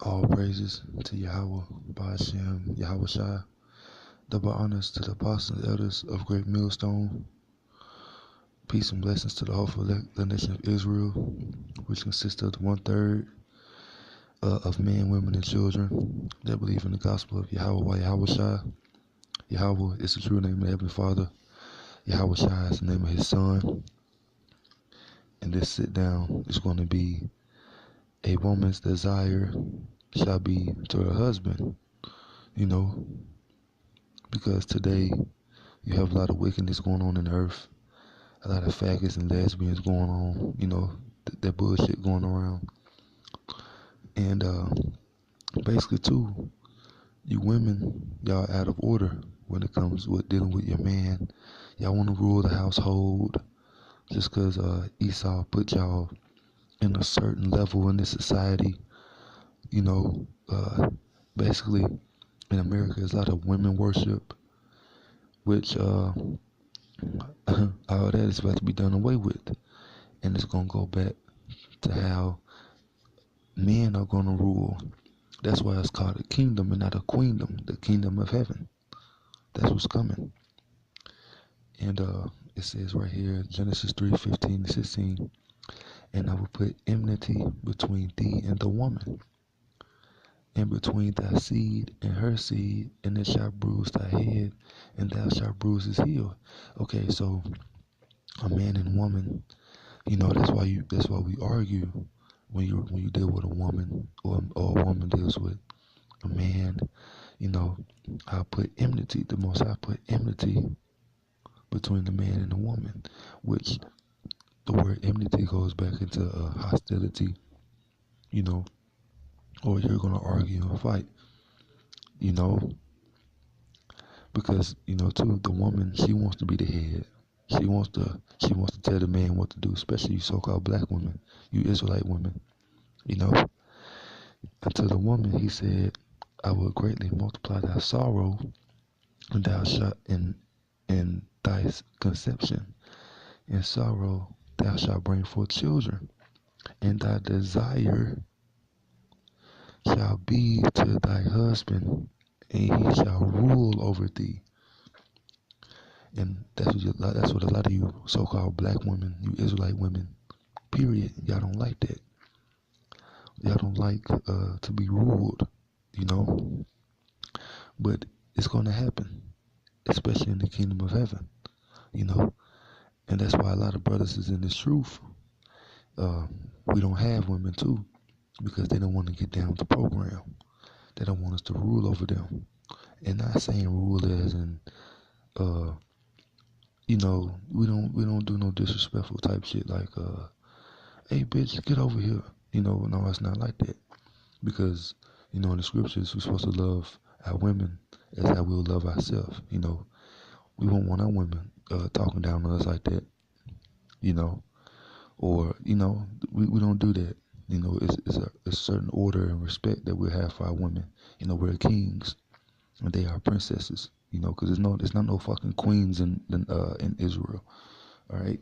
All praises to Yahweh, Ba'ashem, Yahweh Shai. Double honors to the apostles and elders of Great Millstone. Peace and blessings to the whole elect, the nation of Israel, which consists of the 1/3 of men, women, and children that believe in the gospel of Yahweh by Yahweh Shai. Yahweh is the true name of the Heavenly Father. Yahweh Shai is the name of his son. And this sit down is going to be a woman's desire shall be to her husband, because today you have a lot of wickedness going on in the earth, a lot of faggots and lesbians going on, that bullshit going around. And basically, too, you women, y'all out of order when it comes with dealing with your man. Y'all want to rule the household just because Esau put y'all in a certain level in this society. Basically, in America, there's a lot of women worship, which all that is about to be done away with. And it's going to go back to how men are going to rule. That's why it's called a kingdom and not a queendom, the kingdom of heaven. That's what's coming. And it says right here, Genesis 3:15-16, and I will put enmity between thee and the woman, and between thy seed and her seed, and it shall bruise thy head, and thou shalt bruise his heel. Okay, so a man and woman, that's why we argue when you deal with a woman, or a woman deals with a man. I put enmity, the Most High put enmity between the man and the woman, which the word enmity goes back into hostility, or you're gonna argue and fight, because too, the woman, she wants to be the head. She wants to tell the man what to do, especially you so-called black women, you Israelite women, Unto the woman he said, I will greatly multiply thy sorrow, and thou shalt in thy conception. In sorrow thou shalt bring forth children, and thy desire shall be to thy husband, and he shall rule over thee. And that's what a lot of you so-called black women, you Israelite women, period, y'all don't like that. Y'all don't like to be ruled, but it's going to happen, especially in the kingdom of heaven, and that's why a lot of brothers is in this truth. We don't have women too, because they don't want to get down with the program. They don't want us to rule over them, and not saying rule as in, we don't do no disrespectful type shit like, hey bitch, get over here. No, it's not like that, because in the scriptures we're supposed to love our women as how we'll love ourselves. We won't want our women talking down on us like that, or we don't do that. It's a certain order and respect that we have for our women. We're kings and they are princesses. Because there's not no fucking queens in Israel. All right.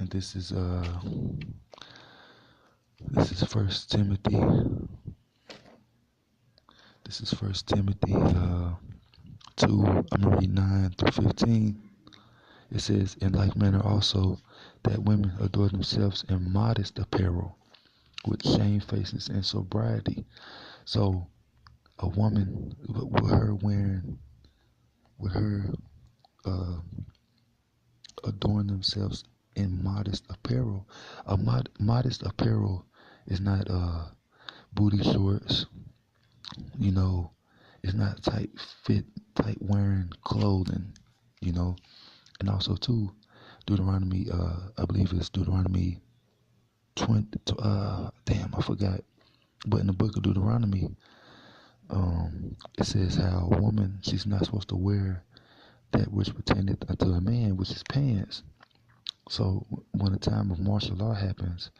And this is First Timothy. This is First Timothy 2. I'm gonna read 9-15. It says, in like manner also, that women adorn themselves in modest apparel, with shamefacedness and sobriety. So a woman, with her adorn themselves in modest apparel. Modest apparel is not booty shorts. It's not tight wearing clothing. And also too, Deuteronomy. I believe it's Deuteronomy 20. Damn, I forgot. But in the book of Deuteronomy, it says how a woman, she's not supposed to wear that which pertaineth unto a man, which is pants. So when the time of martial law happens,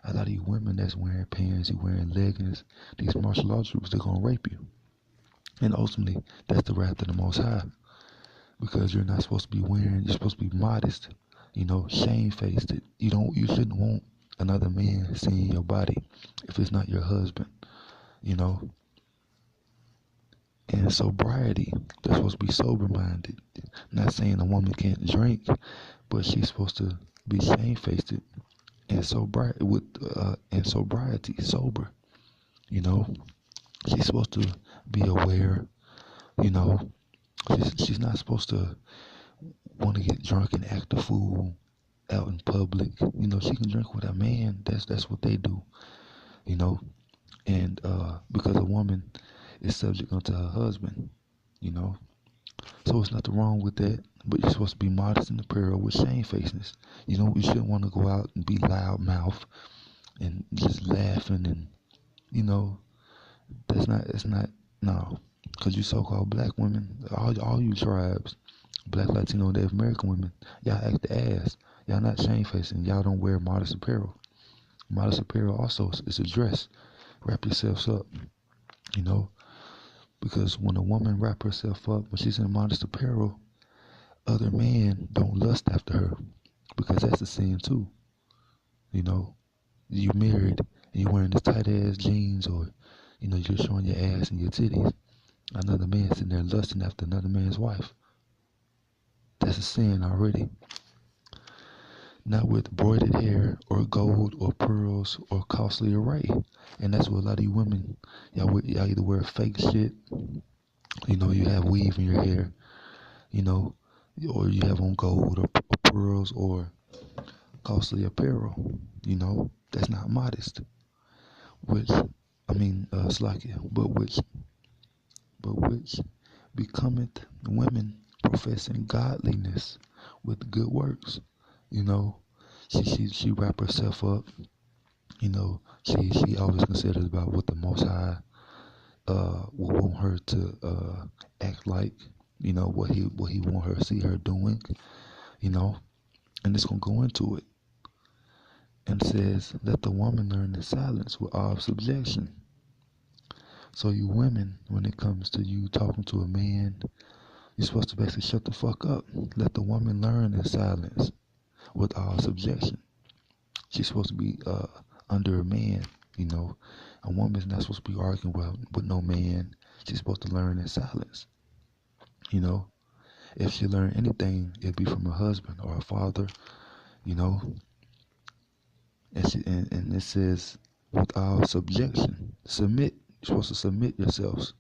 a lot of you women that's wearing pants, you wearing leggings, these martial law troops, they're gonna rape you. And ultimately, that's the wrath of the Most High, because you're not supposed to be wearing. You're supposed to be modest. Shamefaced it. You shouldn't want another man seeing your body if it's not your husband, you know. And sobriety, they're supposed to be sober minded. Not saying a woman can't drink, but she's supposed to be shamefaced and sobriety, sober. You know, she's supposed to be aware. You know, she's not supposed to want to get drunk and act a fool out in public. She can drink with a man. That's what they do. You know, and because a woman is subject unto her husband. You know, so it's nothing wrong with that. But you're supposed to be modest in apparel with shamefacedness. You shouldn't want to go out and be loud mouth and just laughing and you know it's not no. Because you so-called black women, all you tribes, black, Latino, Native American women, y'all act the ass. Y'all not shamefaced and y'all don't wear modest apparel. Modest apparel also is a dress. Wrap yourselves up, you know. Because when a woman wrap herself up, when she's in modest apparel, other men don't lust after her. Because that's a sin too. You know, you married and you wearing this tight ass jeans or, you're showing your ass and your titties. Another man sitting there lusting after another man's wife. That's a sin already. Not with broided hair or gold or pearls or costly array. And that's what a lot of you women, y'all either wear fake shit, you have weave in your hair, or you have on gold or pearls or costly apparel. That's not modest. Slacky, but which becometh women professing godliness with good works. You know, she wrap herself up. She always considers about what the Most High would want her to act like. What he want her to see her doing. And it's gonna go into it. And says, let the woman learn in silence with all subjection. So you women, when it comes to you talking to a man, you're supposed to basically shut the fuck up. Let the woman learn in silence with all subjection. She's supposed to be under a man, A woman's not supposed to be arguing with no man. She's supposed to learn in silence. If she learn anything, it'd be from her husband or her father, And it says, with all subjection, submit. You're supposed to submit yourselves.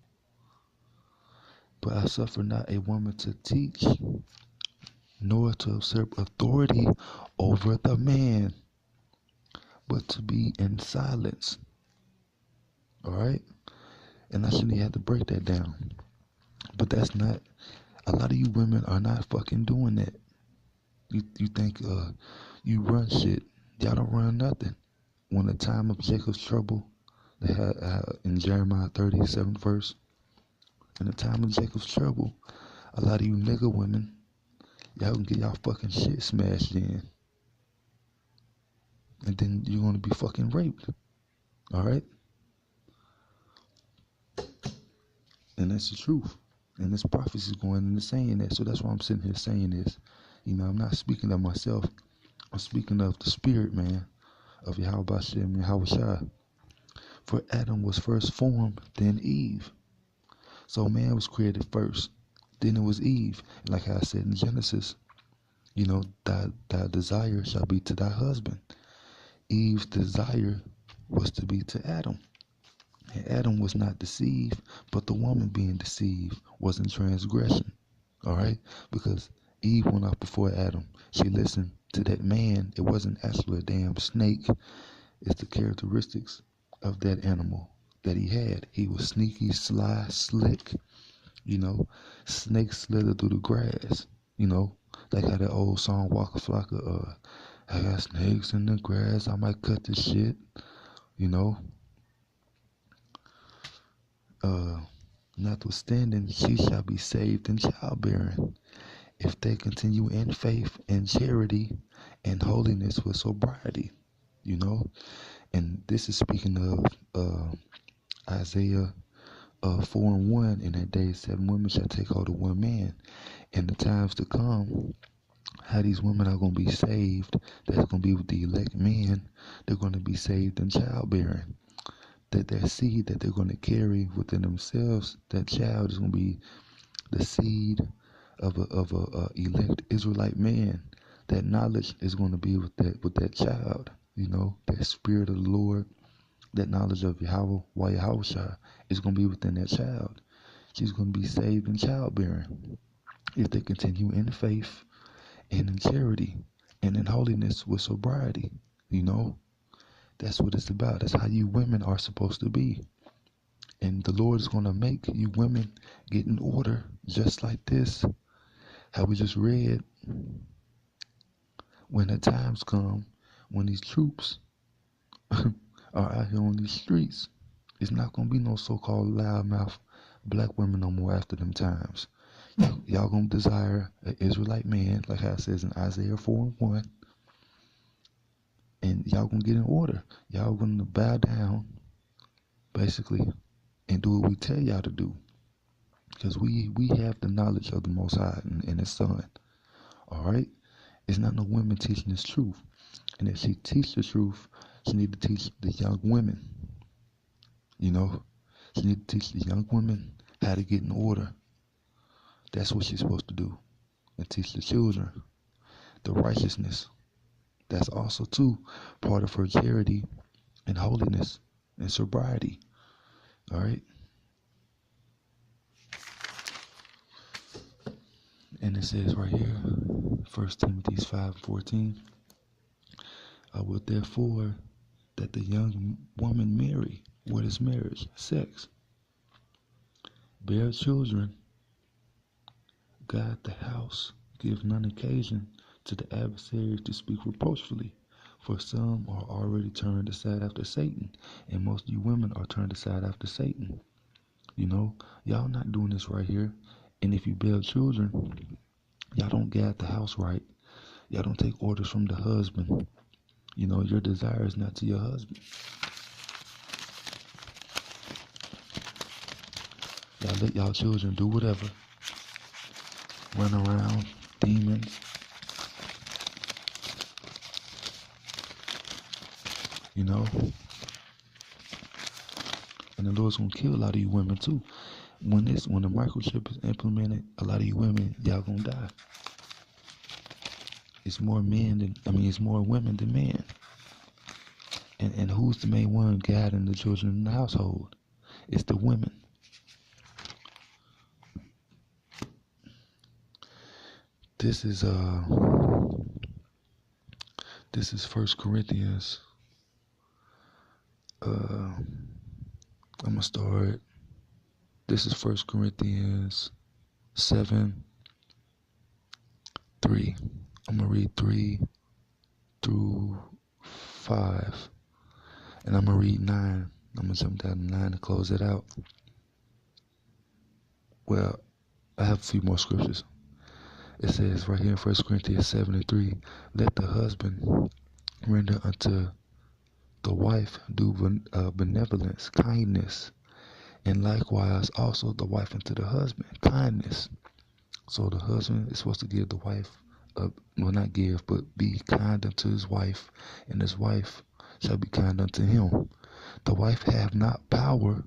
But I suffer not a woman to teach, nor to usurp authority over the man, but to be in silence. All right? And I shouldn't have to break that down. But that's not, a lot of you women are not fucking doing that. You think you run shit. Y'all don't run nothing. When the time of Jacob's trouble, they had in Jeremiah 37th verse, in the time of Jacob's trouble, a lot of you nigga women, y'all can get y'all fucking shit smashed in. And then you're gonna be fucking raped. Alright? And that's the truth. And this prophecy is going into saying that. So that's why I'm sitting here saying this. I'm not speaking of myself. I'm speaking of the spirit, man, of Yahweh Hashem and Yahweh. For Adam was first formed, then Eve. So man was created first, then it was Eve. Like I said in Genesis, thy desire shall be to thy husband. Eve's desire was to be to Adam. And Adam was not deceived, but the woman being deceived was in transgression. All right? Because Eve went off before Adam. She listened to that man. It wasn't actually a damn snake. It's the characteristics of that animal that he had. He was sneaky, sly, slick. Snakes slither through the grass. Like how that old song Waka Flocka, I got snakes in the grass, I might cut this shit. Notwithstanding, she shall be saved in childbearing, if they continue in faith and charity and holiness with sobriety. And this is speaking of Isaiah 4:1. In that day 7 women shall take hold of one man. In the times to come, how these women are going to be saved. That's going to be with the elect men. They're going to be saved in childbearing. That their seed that they're going to carry within themselves, that child is going to be the seed of a elect Israelite man. That knowledge is going to be with that child. You know, that spirit of the Lord, that knowledge of Yahweh is going to be within that child. She's going to be saved in childbearing if they continue in faith and in charity and in holiness with sobriety. You know, that's what it's about. That's how you women are supposed to be. And the Lord is going to make you women get in order just like this. How we just read, when the times come, when these troops are out here on these streets, it's not going to be no so-called loudmouth black women no more after them times. Y'all going to desire an Israelite man, like how it says in Isaiah 4:1. And y'all going to get in order. Y'all going to bow down, basically, and do what we tell y'all to do. Because we have the knowledge of the Most High and His Son. All right? It's not no women teaching this truth. And if she teach the truth, she need to teach the young women. You know? She need to teach the young women how to get in order. That's what she's supposed to do. And teach the children the righteousness. That's also, too, part of her charity and holiness and sobriety. All right? And it says right here, 1 Timothy 5:14, I will therefore that the young woman marry. What is marriage? Sex. Bear children, guard the house, give none occasion to the adversary to speak reproachfully. For some are already turned aside after Satan, and most of you women are turned aside after Satan. You know, y'all not doing this right here. And if you bear children, y'all don't guard the house right. Y'all don't take orders from the husband. You know, your desire is not to your husband. Y'all let y'all children do whatever. Run around, demons. You know? And the Lord's gonna kill a lot of you women too. When the microchip is implemented, a lot of you women, y'all gonna die. It's more women than men. And who's the main one guiding the children in the household? It's the women. This is 1 Corinthians. I'm gonna start. This is 1 Corinthians 7:3. I'm gonna read 3 through 5, and I'm gonna read 9. I'm gonna jump down to 9 to close it out. Well, I have a few more scriptures. It says right here in 1 Corinthians 7:3, let the husband render unto the wife due benevolence, kindness, and likewise also the wife unto the husband, kindness. So the husband is supposed to give the wife, not give, but be kind unto his wife, and his wife shall be kind unto him. The wife have not power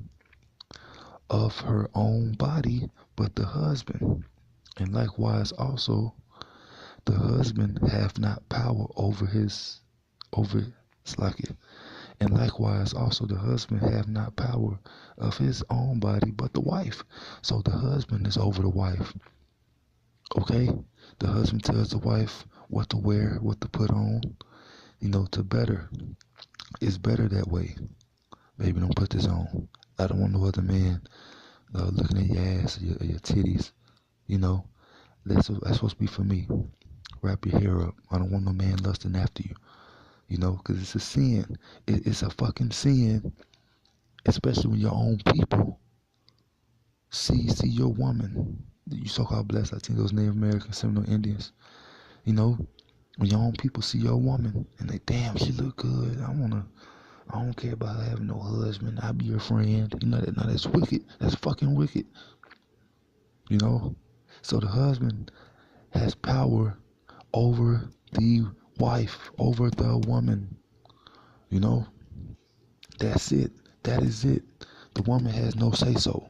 of her own body, but the husband. And likewise also the husband hath not power over Slakia. And likewise also the husband have not power of his own body, but the wife. So the husband is over the wife. Okay? The husband tells the wife what to wear, what to put on, to better. It's better that way. Baby, don't put this on. I don't want no other man looking at your ass or your titties. That's supposed to be for me. Wrap your hair up. I don't want no man lusting after you. Because it's a sin. It's a fucking sin, especially when your own people see your woman. You so-called blessed Latinos, Native Americans, Seminole Indians. When your own people see your woman and they, damn, she look good. I don't care about her having no husband. I'll be your friend. That's wicked. That's fucking wicked. So the husband has power over the wife, over the woman. You know, that's it. That is it. The woman has no say so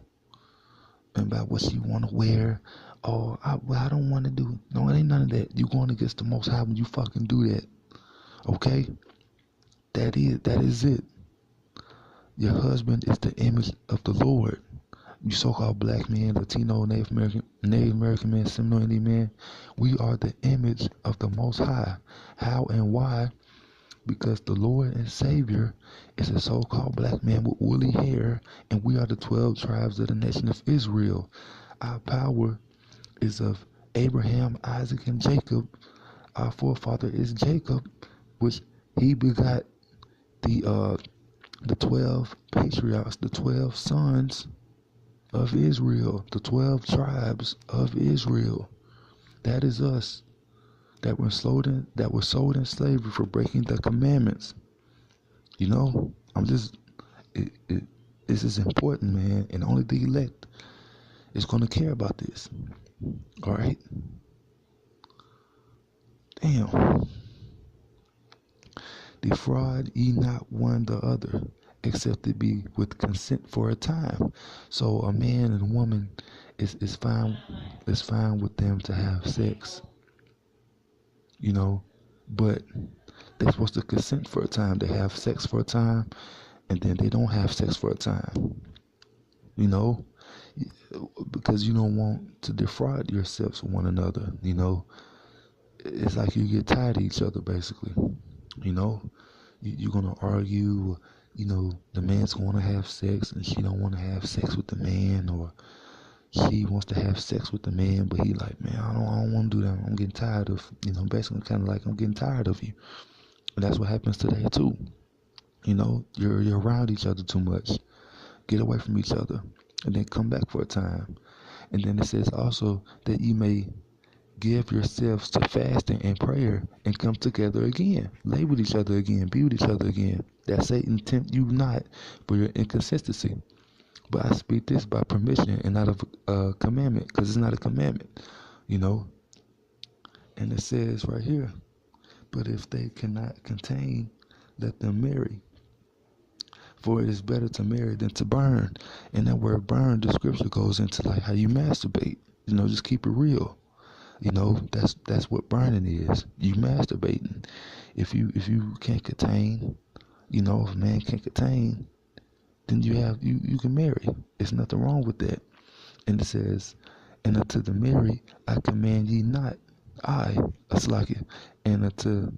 about what she want to wear. Oh, I don't want to do. No, it ain't none of that. You going against the Most High when you fucking do that. Okay, that is it. Your husband is the image of the Lord. You so-called black men, Latino, Native American men, Seminole Indian men, we are the image of the Most High. How and why? Because the Lord and Savior is a so-called black man with woolly hair, and we are the 12 tribes of the nation of Israel. Our power is of Abraham, Isaac, and Jacob. Our forefather is Jacob, which he begot the 12 patriarchs, the 12 sons of Israel, the 12 tribes of Israel. That is us that were sold in slavery for breaking the commandments. You know, this is important, man, and only the elect is going to care about this. All right? Damn. Defraud ye not one the other, except it be with consent for a time. So a man and a woman is fine with them to have sex, you know, but they're supposed to consent for a time. They have sex for a time, and then they don't have sex for a time, you know, because you don't want to defraud yourselves from one another, you know. It's like you get tired of each other, basically, you know. You're gonna argue, you know, the man's gonna have sex and she don't want to have sex with the man, or she wants to have sex with the man, but he like, man, I don't want to do that. I'm getting tired of, you know, basically kind of like, I'm getting tired of you. And that's what happens today too. You know, you're around each other too much. Get away from each other, and then come back for a time. And then it says also that you may give yourselves to fasting and prayer and come together again. Lay with each other again. Be with each other again. That Satan tempt you not for your inconsistency. But I speak this by permission and not of a commandment, because it's not a commandment, you know. And it says right here, but if they cannot contain, let them marry. For it is better to marry than to burn. And that word burn, the scripture goes into like how you masturbate. You know, just keep it real. You know, that's what burning is. You masturbating. If you can't contain, you know, if a man can't contain, then you can marry. There's nothing wrong with that. And it says, and unto the married I command ye not, I, Aslaki, and unto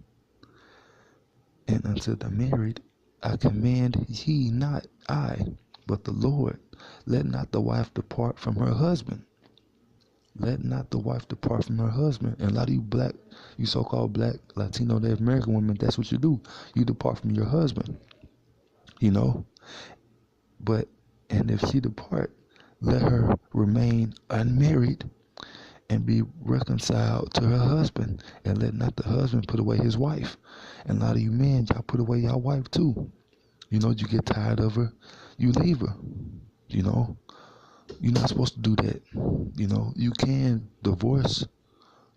the married I command ye not, I, but the Lord. Let not the wife depart from her husband. Let not the wife depart from her husband. And a lot of you so-called black, Latino, Native American women, that's what you do. You depart from your husband, you know. And if she depart, let her remain unmarried and be reconciled to her husband. And let not the husband put away his wife. And a lot of you men, y'all put away your wife too. You know, you get tired of her, you leave her, you know. You're not supposed to do that. You know, you can divorce,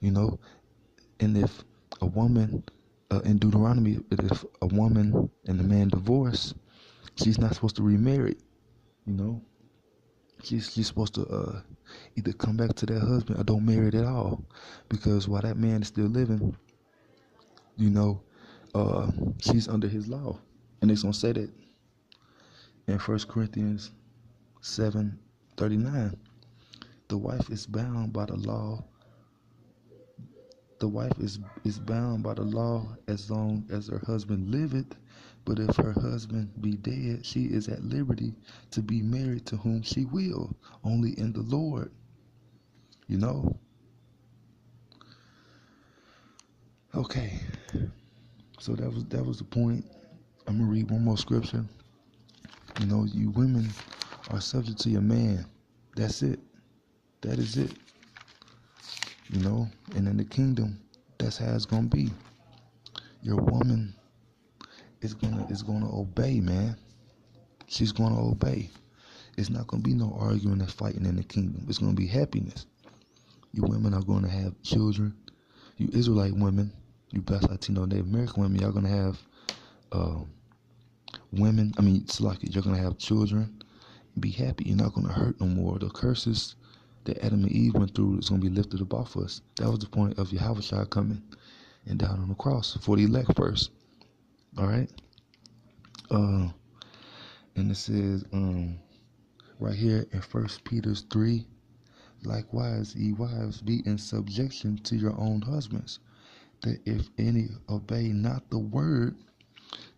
you know, and if a woman, in Deuteronomy, if a woman and a man divorce, she's not supposed to remarry, you know. She's supposed to either come back to that husband or don't marry it at all, because while that man is still living, you know, she's under his law. And it's going to say that in 1 Corinthians 7:39. The wife is bound by the law. The wife is bound by the law as long as her husband liveth. But if her husband be dead, she is at liberty to be married to whom she will, only in the Lord. You know? Okay. So that was the point. I'm gonna read one more scripture. You know, you women are subject to your man. That's it. That is it. You know, and in the kingdom, that's how it's gonna be. Your woman is gonna obey, man. She's gonna obey. It's not gonna be no arguing and fighting in the kingdom. It's gonna be happiness. You women are gonna have children. you Israelite women, you Black, Latino, Native American women, y'all gonna have uh, women. I mean, it's like you're gonna have children. Be happy. You're not gonna hurt no more. The curses that Adam and Eve went through is gonna be lifted up off us. That was the point of Yahweh coming and down on the cross for the elect first. All right. And it says right here in 1 Peter 3, likewise, ye wives, be in subjection to your own husbands, that if any obey not the word,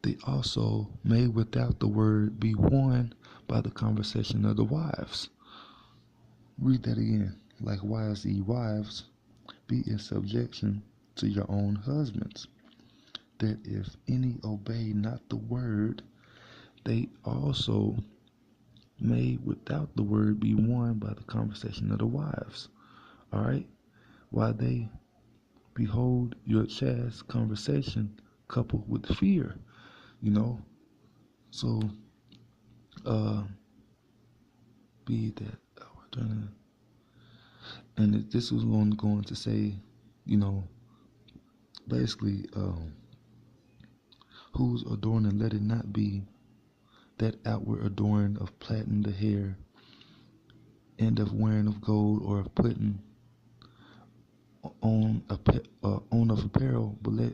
they also may without the word be won by the conversation of the wives. Read that again. Likewise, ye wives, be in subjection to your own husbands, that if any obey not the word, they also may without the word be won by the conversation of the wives. All right? While they behold your chaste conversation coupled with fear, you know. So, be that, and this was going to say, you know, basically, whose adorning let it not be that outward adorning of plaiting the hair and of wearing of gold or of putting on of apparel, but let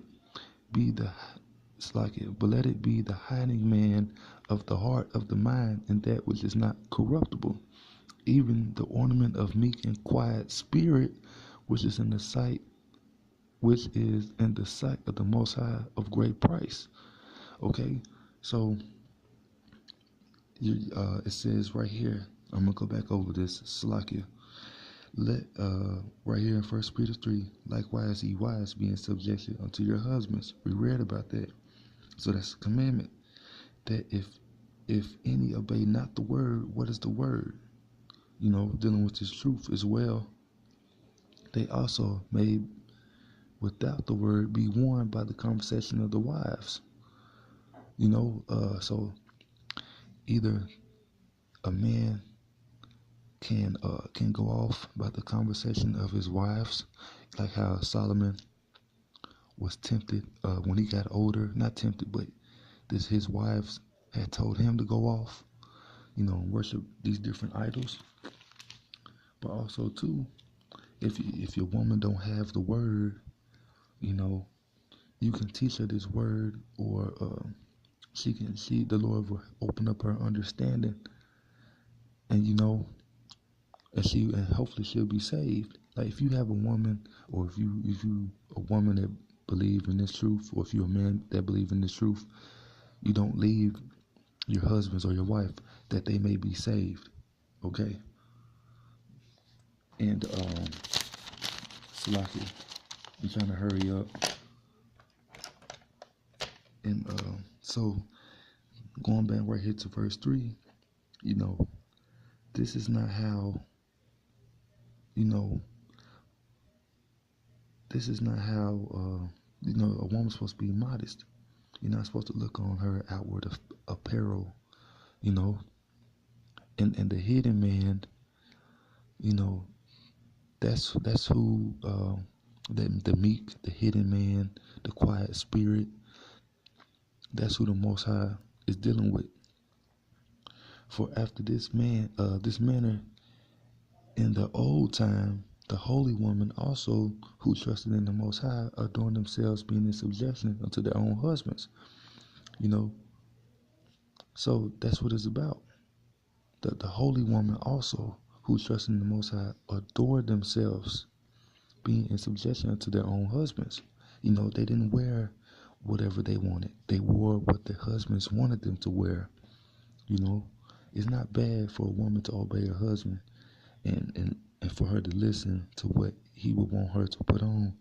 be the but let it be the hiding man of the heart of the mind, and that which is not corruptible, even the ornament of meek and quiet spirit, which is in the sight of the Most High of great price. Okay, so it says right here. I'm gonna go back over this. Salakia. Let right here in 1 Peter 3, likewise ye wives be in subjection unto your husbands. We read about that. So that's a commandment. That if any obey not the word, what is the word? You know, dealing with this truth as well. They also may without the word be warned by the conversation of the wives. You know, so either a man can go off by the conversation of his wives, like how Solomon was tempted when he got older. Not tempted, but his wives had told him to go off, you know, worship these different idols. But also too, if your woman don't have the word, you know, you can teach her this word, or the Lord will open up her understanding, and you know, and hopefully she'll be saved. Like if you have a woman, or if you a woman that believe in this truth, or if you're a man that believe in this truth, you don't leave your husbands or your wife that they may be saved. Okay. And Salaki, I'm trying to hurry up. And so going back right here to verse 3, you know, this is not how, you know, a woman's supposed to be modest. You're not supposed to look on her outward apparel, you know, and the hidden man, you know, that's who, the meek, the hidden man, the quiet spirit, that's who the Most High is dealing with. For after this manner in the old time, the holy women also who trusted in the Most High adorned themselves, being in subjection unto their own husbands. You know, so that's what it's about. The holy woman also who trusted in the Most High adored themselves, being in subjection unto their own husbands. You know, they didn't wear whatever they wanted. They wore what their husbands wanted them to wear. You know, it's not bad for a woman to obey her husband and for her to listen to what he would want her to put on,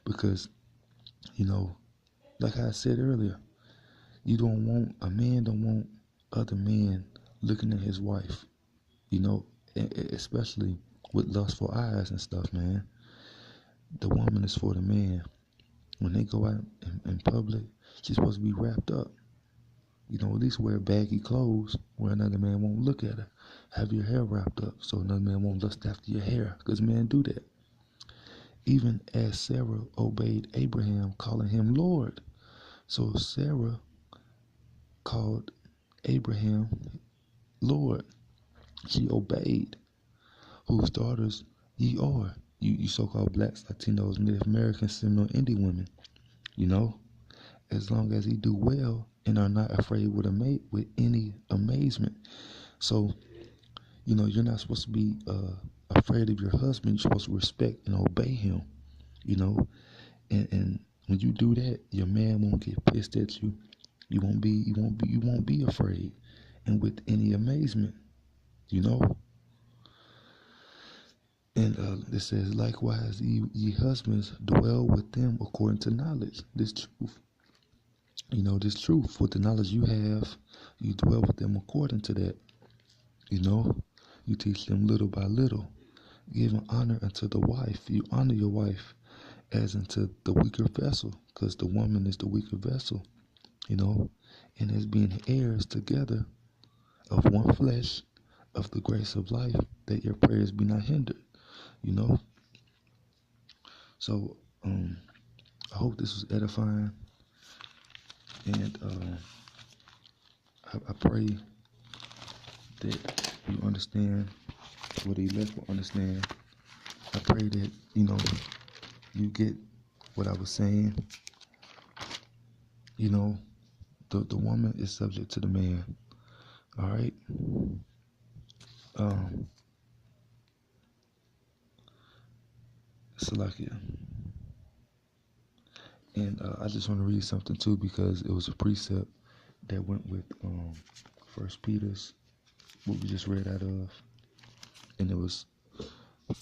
because, you know, like I said earlier, a man don't want other men looking at his wife, you know, especially with lustful eyes and stuff, man. The woman is for the man. When they go out in public, she's supposed to be wrapped up. You know, at least wear baggy clothes where another man won't look at her. Have your hair wrapped up so another man won't lust after your hair, because men do that. even as Sarah obeyed Abraham, calling him Lord. So Sarah called Abraham Lord. She obeyed. Whose daughters ye are. You so-called blacks, Latinos, Native Americans, Seminole Indian women. You know, as long as he do well and are not afraid with any amazement. So, you're not supposed to be afraid of your husband. You're supposed to respect and obey him. You know, and when you do that, your man won't get pissed at you. You won't be afraid, and with any amazement. You know. And it says, likewise, ye husbands dwell with them according to knowledge. This truth. This truth. With the knowledge you have, you dwell with them according to that. You teach them little by little. Giving honor unto the wife. You honor your wife as unto the weaker vessel, because the woman is the weaker vessel, and as being heirs together of one flesh, of the grace of life, that your prayers be not hindered. So I hope this was edifying, and I pray that you understand what the elect will understand. I pray that you get what I was saying. The woman is subject to the man. All right. Salakia. And I just want to read something too, because it was a precept that went with First Peter's, what we just read out of, and it was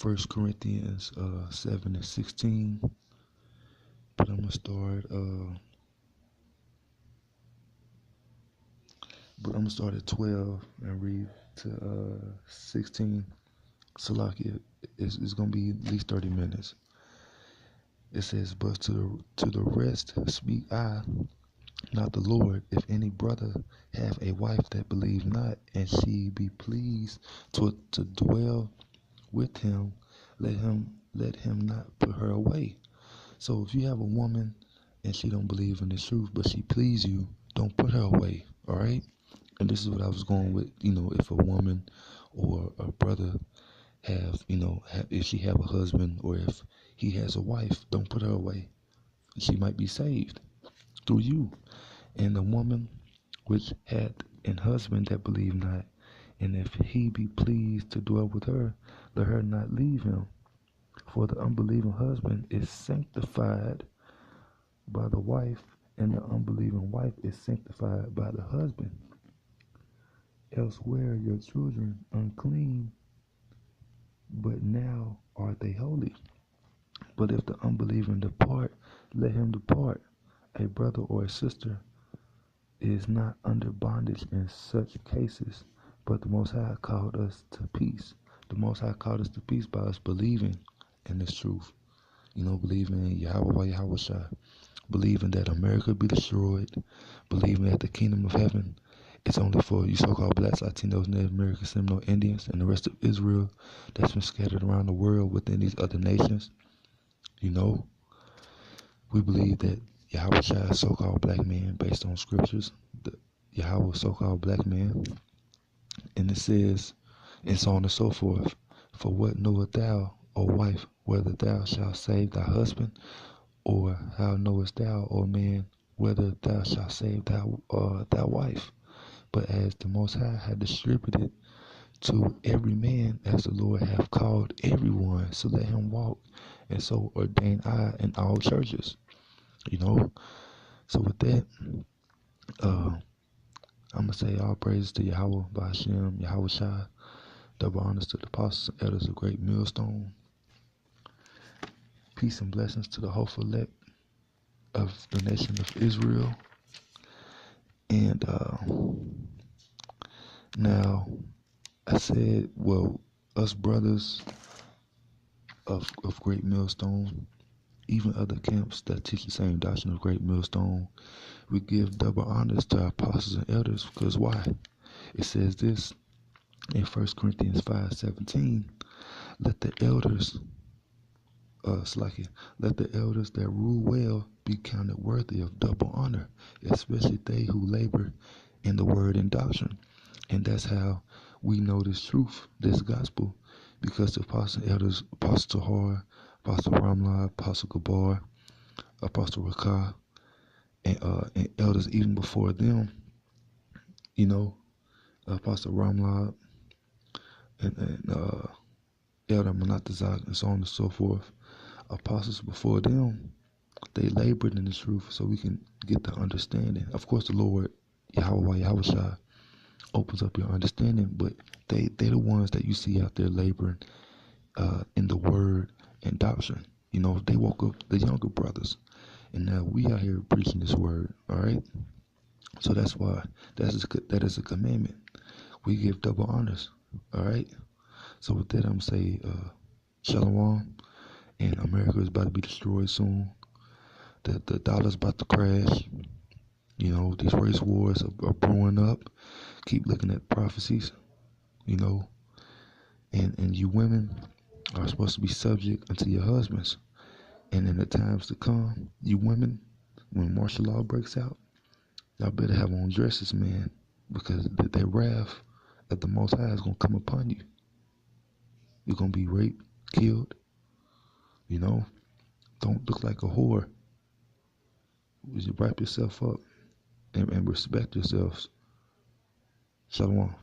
1 Corinthians 7:16. But I'm gonna start at 12 and read to 16. Salakia, it's gonna be at least 30 minutes. It says, but to the rest speak I, not the Lord. If any brother have a wife that believe not, and she be pleased to dwell with him, let him not put her away. So if you have a woman and she don't believe in the truth, but she please you, don't put her away. All right. And this is what I was going with. If a woman or a brother have, if she have a husband, or if he has a wife, don't put her away. She might be saved through you. And the woman which hath an husband that believe not, and if he be pleased to dwell with her, let her not leave him. For the unbelieving husband is sanctified by the wife, and the unbelieving wife is sanctified by the husband. Elsewhere your children unclean, but now are they holy. But if the unbelieving depart, let him depart. A brother or a sister is not under bondage in such cases, but the Most High called us to peace. The Most High called us to peace by us believing in this truth. Believing in Yahweh Shai. Believing that America be destroyed. Believing that the kingdom of heaven is only for you so-called blacks, Latinos, Native Americans, Seminole Indians, and the rest of Israel that's been scattered around the world within these other nations. We believe that Yahweh Shai is so-called black man based on scriptures. Yahweh so-called black man. And it says, and so on and so forth. For what knowest thou, O wife, whether thou shalt save thy husband? Or how knowest thou, O man, whether thou shalt save thy wife? But as the Most High hath distributed to every man as the Lord hath called everyone, so let him walk, and so ordain I in all churches. So with that, I'm gonna say all praises to Yahweh, Ba'ashem, Yahweh Shai. Double honors to the apostles and elders of Great Millstone. Peace and blessings to the hopeful elect of the nation of Israel. And now I said, well, us brothers of Great Millstone, even other camps that teach the same doctrine of Great Millstone, we give double honors to our apostles and elders. Because why? It says this in 1 Corinthians 5:17, let the elders Slacky, let the elders that rule well be counted worthy of double honor, especially they who labor in the word and doctrine. And that's how we know this truth, this gospel, because the apostle elders, Apostle Tahar, Apostle Ramla, Apostle Gabar, Apostle Rakah, and elders even before them, you know, Apostle Ramla and Elder Manatazak and so on and so forth. Apostles before them, they labored in the truth so we can get the understanding. Of course, the Lord, Yahweh opens up your understanding, but they the ones that you see out there laboring in the word and doctrine. You know, they woke up the younger brothers, and now we out here preaching this word. All right, so that's why that is a commandment. We give double honors. All right. So with that, I'm gonna say shalom. And America is about to be destroyed soon. The dollar's about to crash. You know, these race wars are brewing up. Keep looking at prophecies, you know. And you women are supposed to be subject unto your husbands. And in the times to come, you women, when martial law breaks out, y'all better have on dresses, man, because that wrath of the Most High is going to come upon you. You're going to be raped, killed, you know. Don't look like a whore. You wrap yourself up and respect yourselves. Shalom.